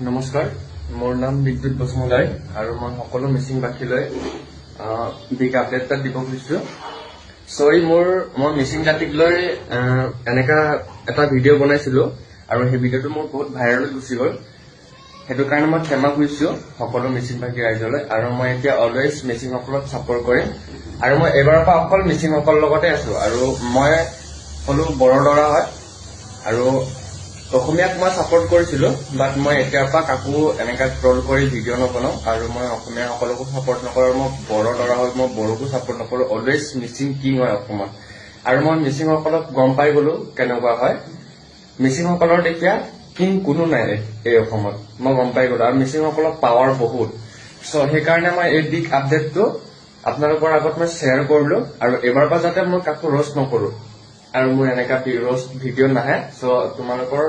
নমস্কাৰ, মোৰ নাম বিদ্যুৎ বসুমতাৰী আৰু মই সকলো মিচিংবাসীলৈ বিগ আপডেট এটা দিব খুজিছো। মই মিচিং জাতিক লৈ এনেকা এটা ভিডিঅ' বনাইছিলো আৰু সেই ভিডিঅ'টো মোৰ বহুত ভাইৰেল গুচি গ'ল। সেইটো কাৰণে মই ক্ষমা খুজিছো সকলো মিচিংবাসী ৰাইজলৈ, আৰু মই এতিয়া অলৱেজ মিচিংসকলক ছাপোৰ্ট কৰিম আৰু মই এইবাৰৰ পৰা অকল মিচিংসকলৰ লগতে আছো। আৰু মই সকলো বড়ৰ ল'ৰা হয় আৰু অসমীয়াক মই ছাপোৰ্ট কৰিছিলো, বাট মই এতিয়াৰ পৰা কাকো এনেকা ট্ৰল কৰি ভিডিঅ' নবনাও আৰু মই অসমীয়াসকলকো ছাপোৰ্ট নকৰো। মই বড়ৰ ল'ৰা হয়, মই বড়োকো ছাপোৰ্ট নকৰো। অলৱেজ মিচিং কিং হয় অসমত। আৰু মই মিচিংসকলক গম পাই গলো কেনেকুৱা হয়। মিচিংসকলৰ এতিয়া কিং কোনো নাই এই অসমত, মই গম পাই গলো। আৰু মিচিংসকলৰ পাৱাৰ বহুত। সেইকাৰণে মই এই বিগ আপডেটটো আপোনালোকৰ আগত মই শ্বেয়াৰ কৰিলো, আৰু এইবাৰৰ পৰা যাতে মই কাকো ৰষ্ট নকৰো আৰু মোৰ এনেকা ৰষ্ট ভিডিঅ' নাহে। তোমালোকৰ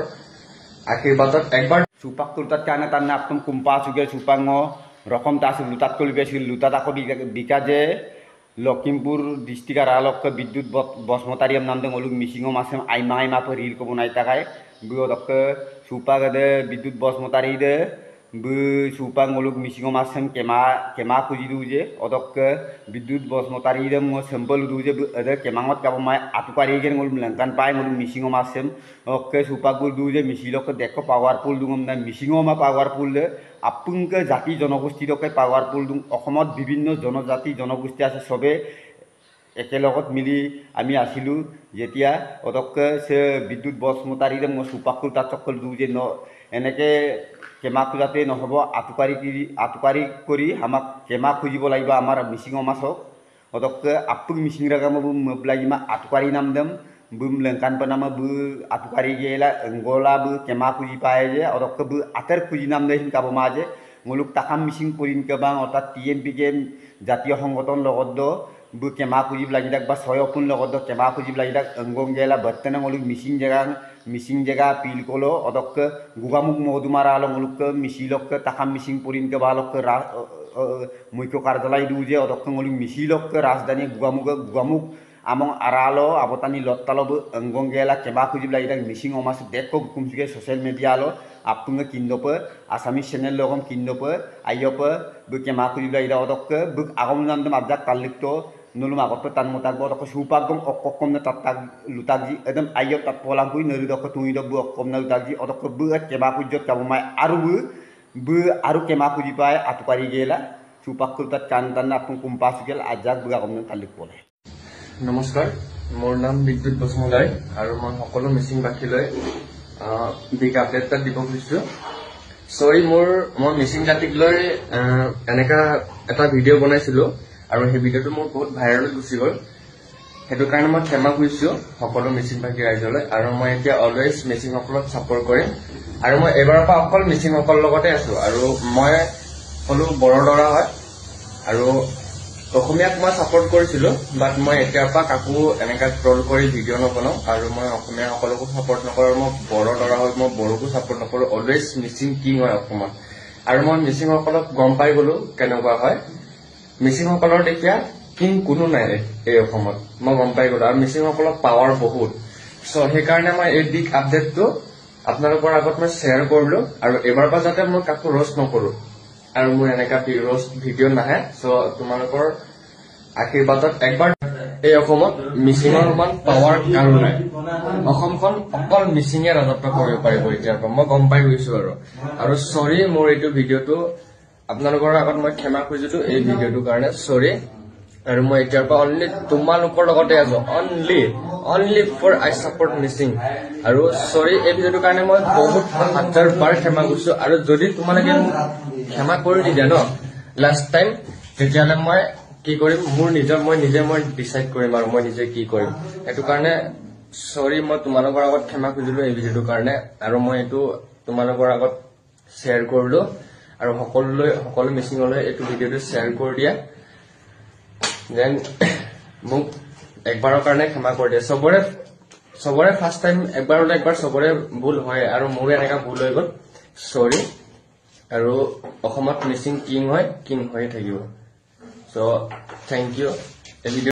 আশীৰ্বাদত একবাৰ supak tultat kana tanna aptum kumpa suge supango rokom tasu lutat kulgesil lutat ako bikaje Lokhimpur district aralok ke biddut bosmotariam namdeng olug misingo masem aimai ma peril ko bunai takai buodok ke supagade biddut bosmotari de bu supang olug misingo masem kema kuji duje odok ke biddut bosmotari de mo sembol duje ada kemangot kabo mai atukari gen olug melangkan pai olug misingo masem oke supagul duje misilok ke deko powerful dungom na misingo ma powerful de apungke jati জনগোষ্ঠী দকে powerful অসমত বিভিন্ন জনজাতি জনগোষ্ঠী আছে। সবে একেলগত মিলি আমি আছিলো যেতিয়া অদকে সে বিদ্যুৎ বসমতাৰীৰে মই সুপাকুল তাচকল দুজে ন এনেকে কেমা খুজাতে নহব। আতুকাৰি কৰি আমাক কেমা খুজিব লাগিব আমাৰ মিচিং সমাজক। অদকে আপুক মিচিং ৰাগাম মবলাইমা আতুকাৰি নাম them bum lengkan panama bu atukari gela ngola bu kema kuji pae je odok bu ater kuji nam de hinka boma je nguluk takam mising purin ke bang otat TMP game জাতীয় সংগঠন লগত bu kema kuji lagi dak ba soyopun লগত kema kuji lagi dak engong gela battena nguluk mising jaga pil kolo odok gugamuk modumara alo nguluk misilok takam mising purin ke balok muiko karjalai duje odok nguluk misilok rajdhani gugamuk among aralo abotani lottalo bu engong gela kema kuji lagi dak mising omas dekko kumsuge social media lo apunga kindope asami channel logom kindope ayope bu kema kuji lagi dak odok bu agom namdem abjak talikto nulum agot tan motak bo dok supagom okkom na tatak lutagi edem ayop tat polang kui neri dok tui dok bu okkom na lutagi odok bu kema kujot kabumai bu aru kema kuji pae atukari gela supakul tat kantan apung kumpasugel ajak bu agom na talik pole। নমস্কাৰ, মোৰ নাম বিদ্যুৎ বসুমতাৰী আৰু মই সকলো মিচিংবাসীলৈ big update এটা দিব খুজিছো। মই মিচিং জাতিক লৈ এনেকা এটা ভিডিঅ' বনাইছিলো আৰু সেই ভিডিঅ'টো মোৰ বহুত ভাইৰেল গুচি গ'ল। সেইটো কাৰণে মই ক্ষমা খুজিছো সকলো মিচিংবাসী ৰাইজলৈ, আৰু মই এতিয়া অলৱেজ মিচিংসকলক ছাপোৰ্ট কৰিম আৰু মই এইবাৰৰ পৰা অকল মিচিংসকলৰ লগতে আছো। আৰু মই সকলো বড়ৰ ল'ৰা হয় আৰু অসমীয়াক মই ছাপোৰ্ট কৰিছিলো, বাট মই এতিয়াৰ পৰা কাকো এনেকা ট্ৰল কৰি ভিডিঅ' নবনাও আৰু মই অসমীয়াসকলকো ছাপোৰ্ট নকৰো। মই বড়ৰ ল'ৰা হয়, মই বড়োকো ছাপোৰ্ট নকৰো। অলৱেজ মিচিং কিং হয় অসমত। আৰু মই মিচিংসকলক গম পাই গলো কেনেকুৱা হয়। মিচিংসকলৰ এতিয়া কিং কোনো নাই এই অসমত, মই গম পাই গলো। আৰু মিচিংসকলৰ পাৱাৰ বহুত। সেইকাৰণে মই এই বিগ আপডেটটো আপোনালোকৰ আগত মই শ্বেয়াৰ কৰিলো, আৰু এইবাৰৰ পৰা যাতে মই কাকো ৰষ্ট নকৰো আৰু মোৰ এনেকা ৰষ্ট ভিডিঅ' নাহে। তোমালোকৰ আশীৰ্বাদত একবাৰ এই অসমত মিচিঙৰ সমান পাৱাৰ কাৰো নাই। অসমখন অকল মিচিঙে ৰাজত্ব কৰিব পাৰিব এতিয়াৰ পৰা, মই গম পাই গৈছো। আৰু চৰি, মোৰ এইটো ভিডিঅ'টো আপোনালোকৰ আগত মই ক্ষমা খুজিছো এই ভিডিঅ'টোৰ কাৰণে, চৰি। আৰু মই এতিয়াৰ পৰা অনলি তোমালোকৰ লগতে আছো, only for I support Mising. আৰু চৰি, এই ভিডিঅ'টোৰ কাৰণে মই বহুত 1000 বাৰ ক্ষমা খুজিছো। আৰু যদি তোমালোকে ক্ষমা কৰি দিদিয়া ন লাষ্ট টাইম, তেতিয়াহ'লে মই কি কৰিম মই ডিচাইড কৰিম আৰু মই নিজে কি কৰিম। সেইটো কাৰণে চৰি, মই তোমালোকৰ আগত ক্ষমা খুজিলো এই ভিডিঅ'টোৰ কাৰণে। আৰু মই এইটো তোমালোকৰ আগত শ্বেয়াৰ কৰিলো, আৰু সকলো মিচিঙলৈ এইটো ভিডিঅ'টো শ্বেয়াৰ কৰি দিয়া। দেন মোক একবাৰৰ কাৰণে ক্ষমা কৰি দিয়া। চবৰে ফাৰ্ষ্ট টাইম একবাৰ চবৰে ভুল হয়, আৰু মোৰো এনেকা ভুল হৈ গ'ল, চৰি। আৰু অসমত মিচিং কিং হয়, কিং হৈয়ে থাকিব। Thank U.